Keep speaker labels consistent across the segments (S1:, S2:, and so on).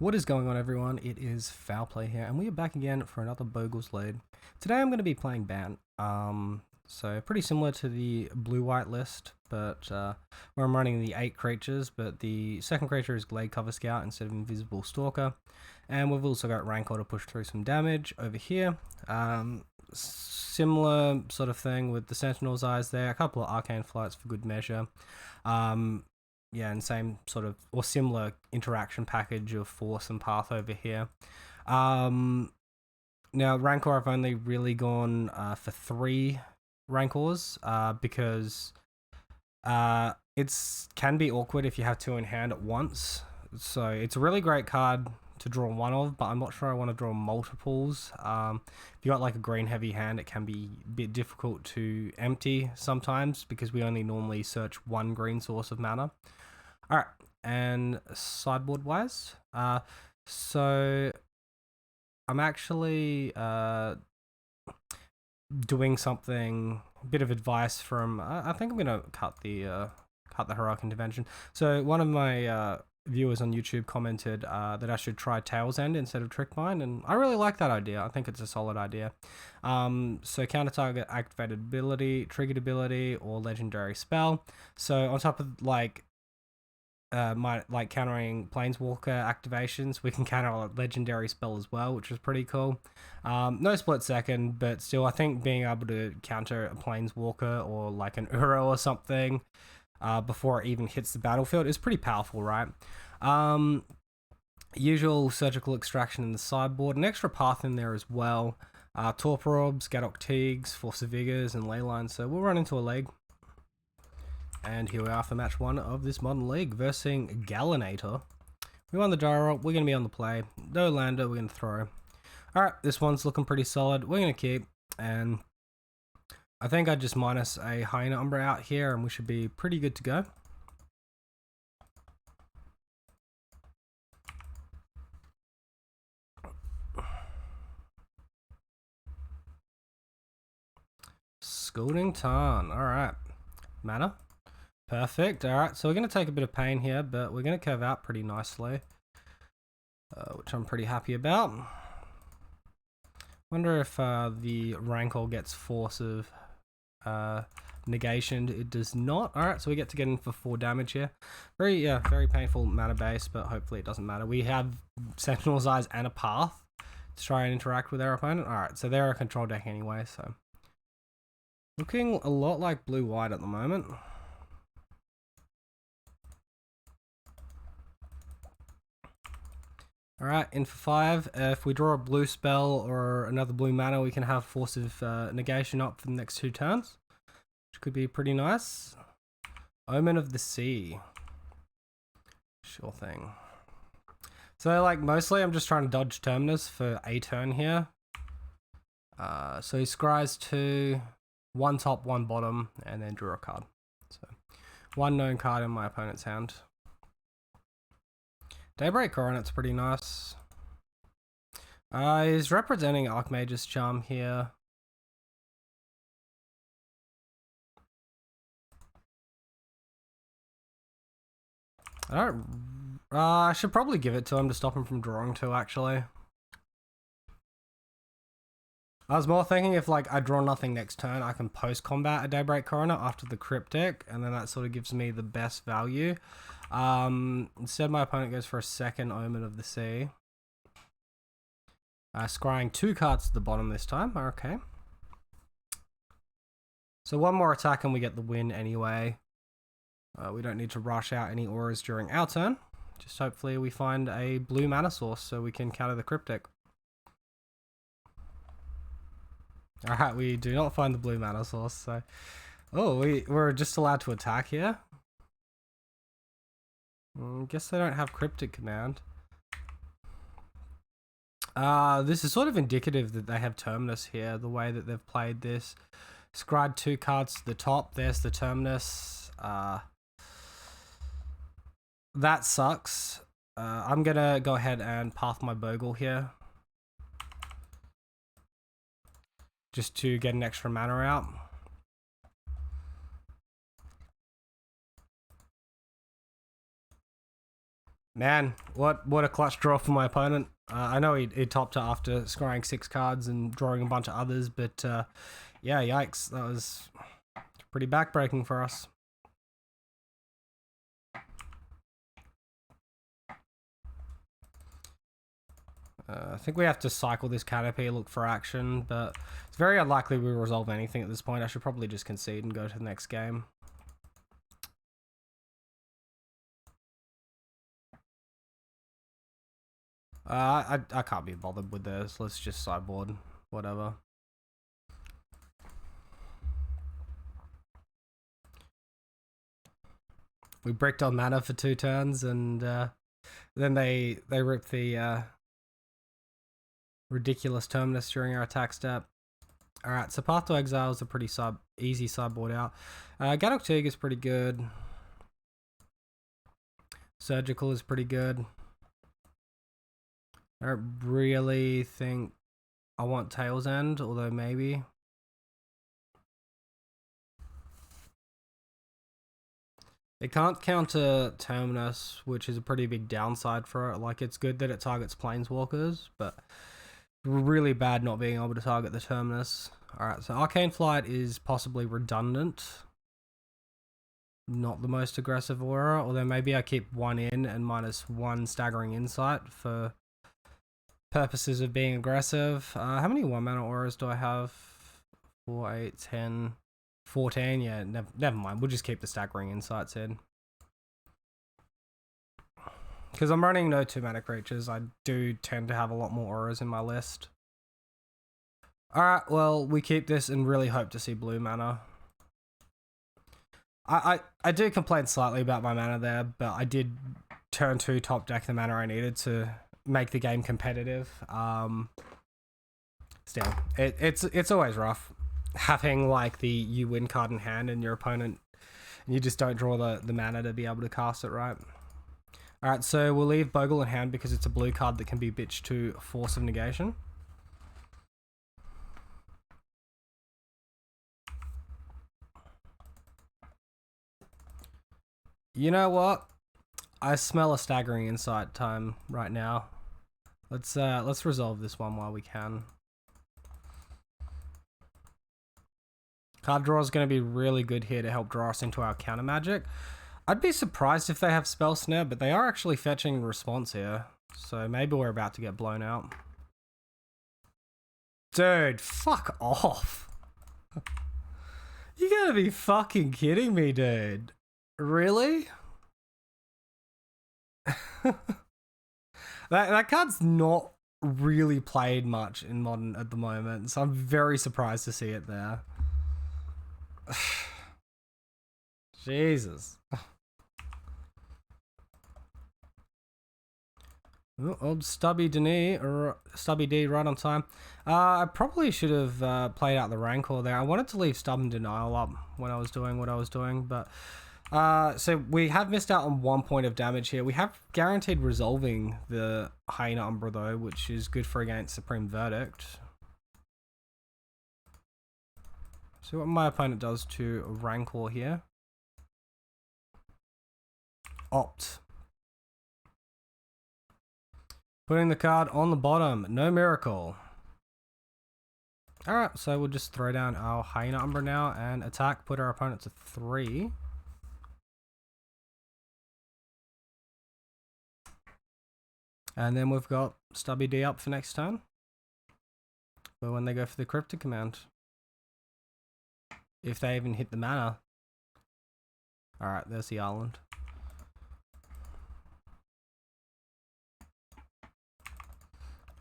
S1: What is going on, everyone? It is Foul Play here, and we are back again for another Bogles lead. Today I'm going to be playing Bant. So pretty similar to the blue-white list, but where I'm running the 8 creatures, but the second creature is Glade Cover Scout instead of Invisible Stalker. And we've also got Rancor to push through some damage over here. Similar sort of thing with the Sentinel's Eyes there, a couple of Arcane Flights for good measure. Yeah, and same sort of, or similar interaction package of Force and Path over here. Now, Rancor, I've only really gone for 3 Rancors because it can be awkward if you have 2 in hand at once. So it's a really great card to draw one of, but I'm not sure I want to draw multiples. If you got like a green heavy hand, it can be a bit difficult to empty sometimes because we only normally search one green source of mana. Alright, and sideboard wise, so I'm actually doing something, a bit of advice from, I think I'm going to cut the Heroic Intervention. So one of my viewers on YouTube commented that I should try Tail's End instead of Trick Mine, and I really like that idea. I think it's a solid idea. So counter target activated ability, triggered ability, or legendary spell. So on top of like countering Planeswalker activations, we can counter a legendary spell as well, which is pretty cool. No split second, but still, I think being able to counter a Planeswalker or like an Uro or something before it even hits the battlefield is pretty powerful, right? Usual Surgical Extraction in the sideboard, an extra path in there as well. Torpor Orbs, Gadok Teagues, Force of Vigors, and Leyline. So we'll run into a league. And here we are for match 1 of this modern league versus Gallinator. We won the gyro, we're going to be on the play. No lander, we're going to throw. Alright, this one's looking pretty solid. We're going to keep, and I think I just minus a Hyena Umbra out here, and we should be pretty good to go. Scalding Tarn, alright. Mana. Perfect. Alright, so we're going to take a bit of pain here, but we're going to curve out pretty nicely, which I'm pretty happy about. Wonder if the Rancor gets Force of Negation. It does not. Alright, so we get to get in for 4 damage here. Very painful mana base, but hopefully it doesn't matter. We have Sentinel's Eyes and a Path to try and interact with our opponent. Alright, so they're a control deck anyway, so looking a lot like blue-white at the moment. Alright, in for 5. If we draw a blue spell or another blue mana, we can have Force of Negation up for the next 2 turns, which could be pretty nice. Omen of the Sea. Sure thing. So, like, mostly I'm just trying to dodge Terminus for a turn here. So he scries 2, 1 top, 1 bottom, and then draw a card. So, 1 known card in my opponent's hand. Daybreak Coronet's pretty nice. He's representing Archmage's Charm here. I should probably give it to him to stop him from drawing 2, actually. I was more thinking if like I draw nothing next turn, I can post-combat a Daybreak Coronet after the Cryptic, and then that sort of gives me the best value. Instead, my opponent goes for a second Omen of the Sea. Scrying 2 cards to the bottom this time. Okay. So 1 more attack and we get the win anyway. We don't need to rush out any auras during our turn. Just hopefully we find a blue mana source so we can counter the Cryptic. Alright, we do not find the blue mana source, so... Oh, we're just allowed to attack here? Guess they don't have Cryptic Command. This is sort of indicative that they have Terminus here, the way that they've played this. Scryed 2 cards to the top, there's the Terminus. That sucks. I'm gonna go ahead and path my Bogle here. Just to get an extra mana out. Man, what a clutch draw for my opponent. I know he topped it after scrying 6 cards and drawing a bunch of others, but yeah, yikes. That was pretty backbreaking for us. I think we have to cycle this Canopy, look for action, but it's very unlikely we resolve anything at this point. I should probably just concede and go to the next game. I can't be bothered with this. Let's just sideboard, whatever. We bricked on mana for 2 turns, and then they rip the ridiculous Terminus during our attack step. Alright, so Path to Exile is a pretty easy sideboard out. Gadok Tig is pretty good. Surgical is pretty good. I don't really think I want Tail's End, although maybe. It can't counter Terminus, which is a pretty big downside for it. Like, it's good that it targets Planeswalkers, but really bad not being able to target the Terminus. Alright, so Arcane Flight is possibly redundant. Not the most aggressive aura, although maybe I keep 1 in and -1 Staggering Insight for purposes of being aggressive. How many 1-mana auras do I have? 4, 8, 10, 14. Yeah, never mind. We'll just keep the Staggering Insights in. Because I'm running no 2-mana creatures, I do tend to have a lot more auras in my list. Alright, well, we keep this and really hope to see blue mana. I do complain slightly about my mana there, but I did turn 2 top deck the mana I needed to make the game competitive. Still, it's always rough having like the you win card in hand and your opponent, and you just don't draw the mana to be able to cast it right. Alright, so we'll leave Bogle in hand because it's a blue card that can be bitched to Force of Negation. You know what? I smell a Staggering Insight time right now. Let's resolve this one while we can. Card draw is going to be really good here to help draw us into our counter magic. I'd be surprised if they have Spell Snare, but they are actually fetching response here. So maybe we're about to get blown out. Dude, fuck off. You gotta be fucking kidding me, dude. Really? that card's not really played much in Modern at the moment, so I'm very surprised to see it there. Jesus. Old Stubby D right on time. I probably should have played out the Rancor there. I wanted to leave Stubborn Denial up when I was doing what I was doing, but so we have missed out on 1 point of damage here. We have guaranteed resolving the Hyena Umbra though, which is good for against Supreme Verdict. See what my opponent does to Rancor here. Opt. Putting the card on the bottom, no miracle. Alright, so we'll just throw down our Hyena Umbra now and attack, put our opponent to 3. And then we've got Stubby D up for next turn. But when they go for the Cryptic Command. If they even hit the mana. Alright, there's the island.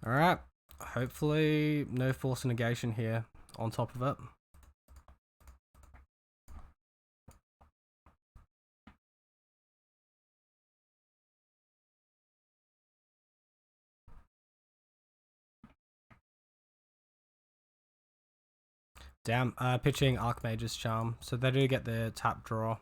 S1: Alright, hopefully no Force of Negation here on top of it. Damn, pitching Archmage's Charm, so they do get their tap draw.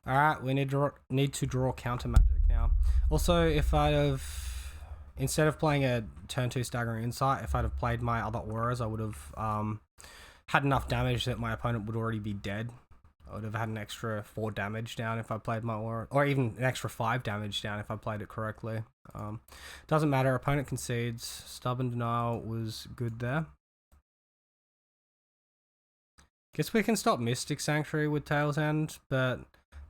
S1: Alright, we need to draw counter magic now. Also, if I'd have, instead of playing a turn 2 Staggering Insight, if I'd have played my other auras, I would have had enough damage that my opponent would already be dead. I would have had an extra 4 damage down if I played my aura, or even an extra 5 damage down if I played it correctly. Doesn't matter, opponent concedes. Stubborn Denial was good there. Guess we can stop Mystic Sanctuary with Tail's End, but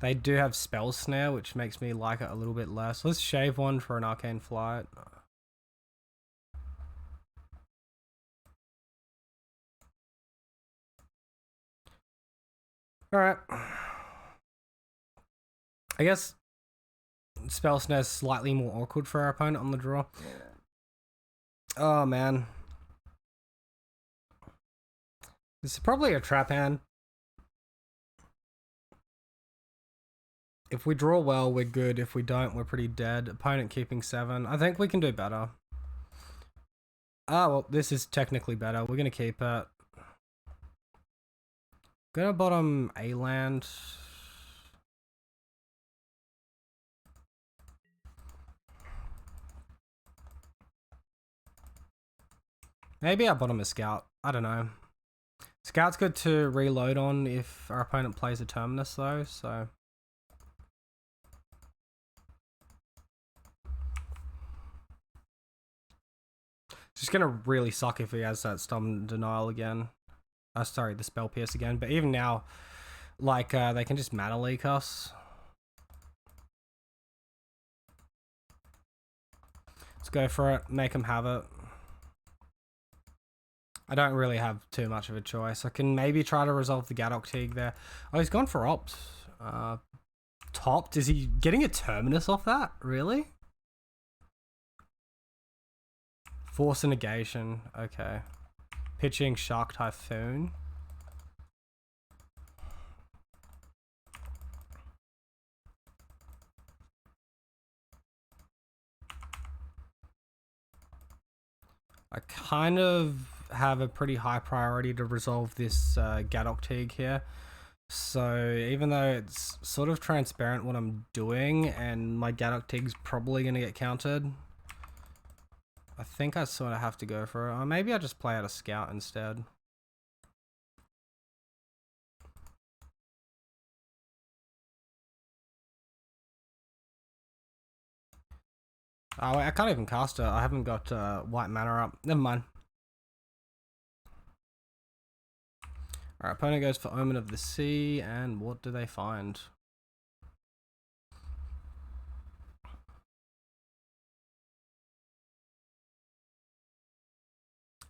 S1: they do have Spell Snare, which makes me like it a little bit less. Let's shave one for an Arcane Flight. Alright. I guess Spell Snare is slightly more awkward for our opponent on the draw. Oh man. This is probably a trap hand. If we draw well, we're good. If we don't, we're pretty dead. Opponent keeping 7. I think we can do better. Ah, well, this is technically better. We're going to keep it. Gonna bottom a land. Maybe I bottom a Scout. I don't know. Scout's good to reload on if our opponent plays a Terminus though, so... It's just gonna really suck if he has that Stubborn Denial again. Sorry, the Spell Pierce again. But even now, like, they can just Mana Leak us. Let's go for it. Make them have it. I don't really have too much of a choice. I can maybe try to resolve the Gadok Teague there. Oh, he's gone for Opt. Topped? Is he getting a Terminus off that? Really? Force a negation. Okay. Pitching Shark Typhoon. I kind of have a pretty high priority to resolve this Gadok Teague here. So even though it's sort of transparent what I'm doing and my Gadok Teague's probably going to get countered, I think I sort of have to go for it. Or maybe I just play out a Scout instead. Oh, wait, I can't even cast it. I haven't got white mana up. Never mind. Alright, opponent goes for Omen of the Sea, and what do they find?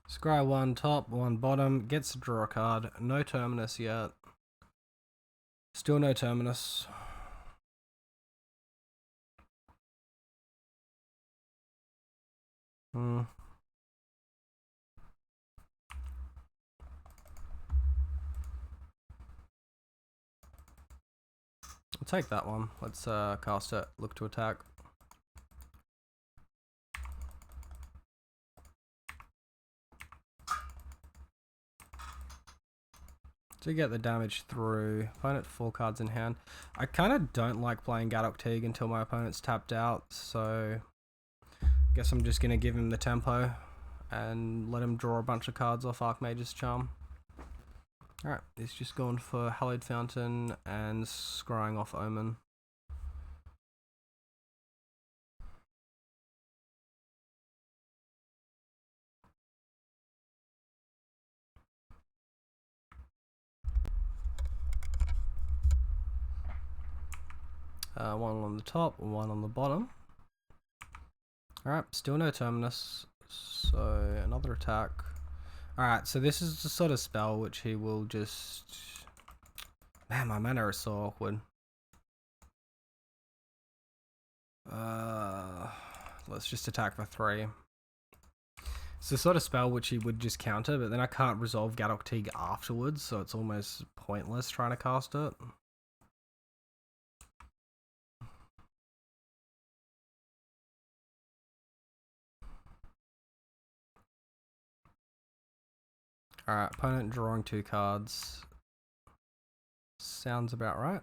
S1: Scry 1 top, 1 bottom, gets to draw a card. No Terminus yet. Still no Terminus. I'll take that one. Let's cast it. Look to attack. To get the damage through. Opponent 4 cards in hand. I kind of don't like playing Gadok Teague until my opponent's tapped out, so I guess I'm just going to give him the tempo and let him draw a bunch of cards off Archmage's Charm. Alright, he's just gone for Hallowed Fountain and scrying off Omen. One on the top, one on the bottom. Alright, still no Terminus, so another attack. Alright, so this is the sort of spell which he will just... Man, my mana is so awkward. Let's just attack for 3. It's the sort of spell which he would just counter, but then I can't resolve Gadok Teague afterwards, so it's almost pointless trying to cast it. Alright, opponent drawing 2 cards. Sounds about right.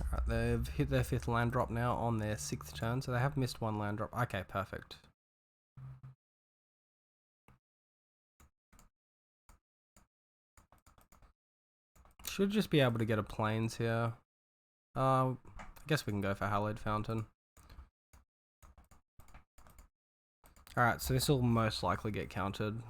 S1: Alright, they've hit their 5th land drop now on their 6th turn, so they have missed 1 land drop. Okay, perfect. Should just be able to get a plains here. I guess we can go for Hallowed Fountain. Alright, so this will most likely get countered.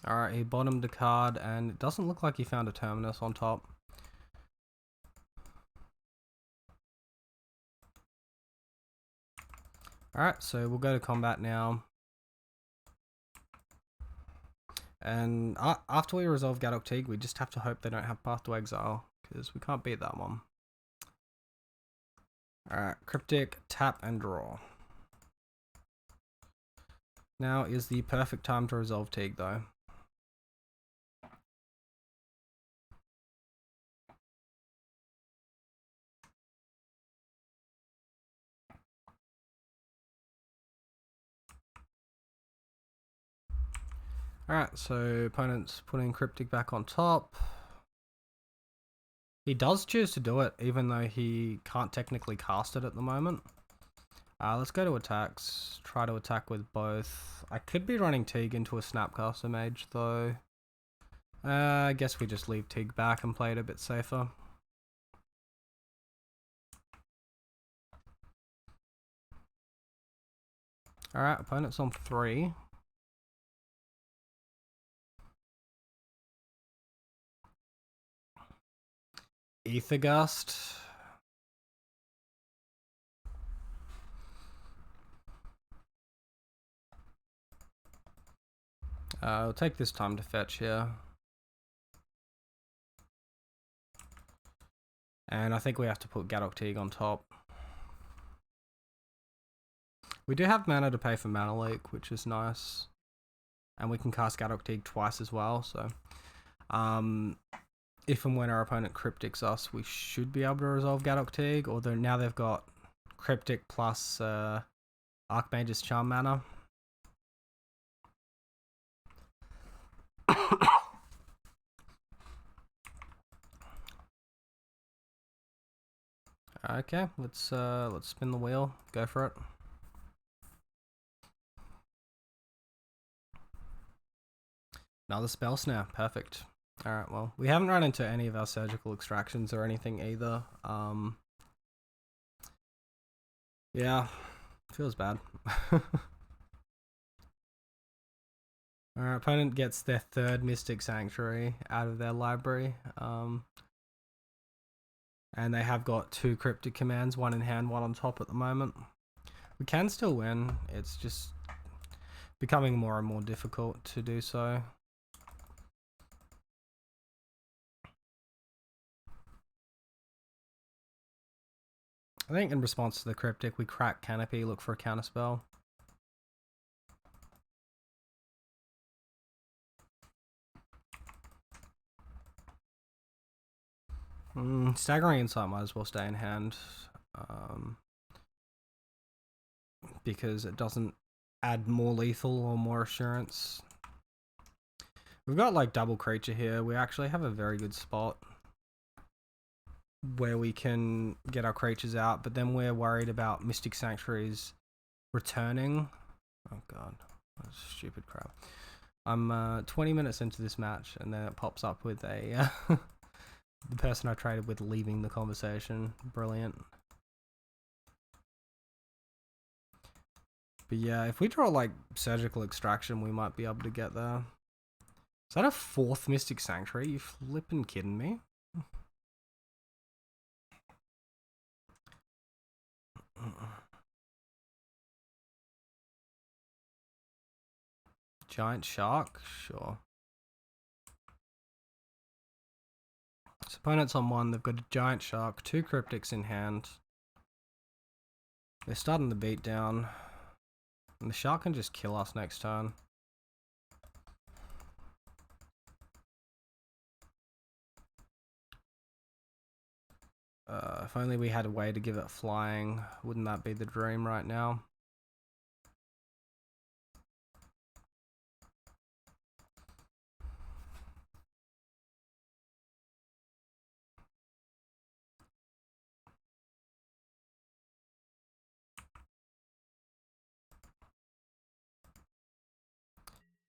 S1: Alright, he bottomed the card, and it doesn't look like he found a Terminus on top. Alright, so we'll go to combat now. And after we resolve Gadok Teague, we just have to hope they don't have Path to Exile, because we can't beat that one. Alright, Cryptic, tap and draw. Now is the perfect time to resolve Teague though. Alright, so opponent's putting Cryptic back on top. He does choose to do it, even though he can't technically cast it at the moment. Let's go to attacks. Try to attack with both. I could be running Teague into a Snapcaster Mage, though. I guess we just leave Teague back and play it a bit safer. Alright, opponent's on 3. Ether Gust. I'll take this time to fetch here. And I think we have to put Gadok Teague on top. We do have mana to pay for Mana Leak, which is nice. And we can cast Gadok Teague twice as well, so... if and when our opponent Cryptics us, we should be able to resolve Gadok Teague, although now they've got Cryptic plus Archmage's Charm mana. Okay, let's spin the wheel. Go for it. Another Spell Snare, perfect. Alright, well, we haven't run into any of our surgical extractions or anything either. Yeah, feels bad. Our opponent gets their 3rd Mystic Sanctuary out of their library. And they have got 2 Cryptic commands, 1 in hand, 1 on top at the moment. We can still win, it's just becoming more and more difficult to do so. I think in response to the Cryptic, we crack Canopy, look for a counterspell. Staggering Insight might as well stay in hand. Because it doesn't add more lethal or more assurance. We've got like double creature here. We actually have a very good spot where we can get our creatures out, but then we're worried about Mystic Sanctuaries returning. Oh god, that's stupid crap. I'm 20 minutes into this match and then it pops up with a the person I traded with leaving the conversation. Brilliant. But yeah, if we draw like Surgical Extraction, we might be able to get there. Is that a 4th Mystic Sanctuary? You flippin' kidding me? Giant Shark? Sure. So opponent's on 1, they've got a Giant Shark, 2 Cryptics in hand. They're starting the beat down. And the Shark can just kill us next turn. If only we had a way to give it flying, wouldn't that be the dream right now?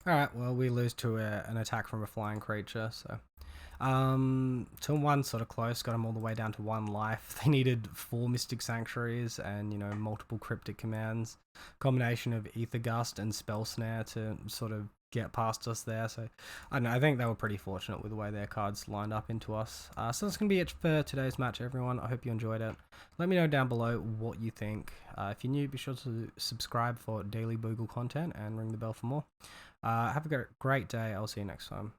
S1: Alright, well, we lose to an attack from a flying creature, so... Turn 1 sort of close, got them all the way down to 1 life. They needed 4 Mystic Sanctuaries and, you know, multiple Cryptic Commands. Combination of Ether Gust and Spell Snare to sort of get past us there, so... I don't know, I think they were pretty fortunate with the way their cards lined up into us. So that's going to be it for today's match, everyone. I hope you enjoyed it. Let me know down below what you think. If you're new, be sure to subscribe for daily Bogle content and ring the bell for more. Have a great day. I'll see you next time.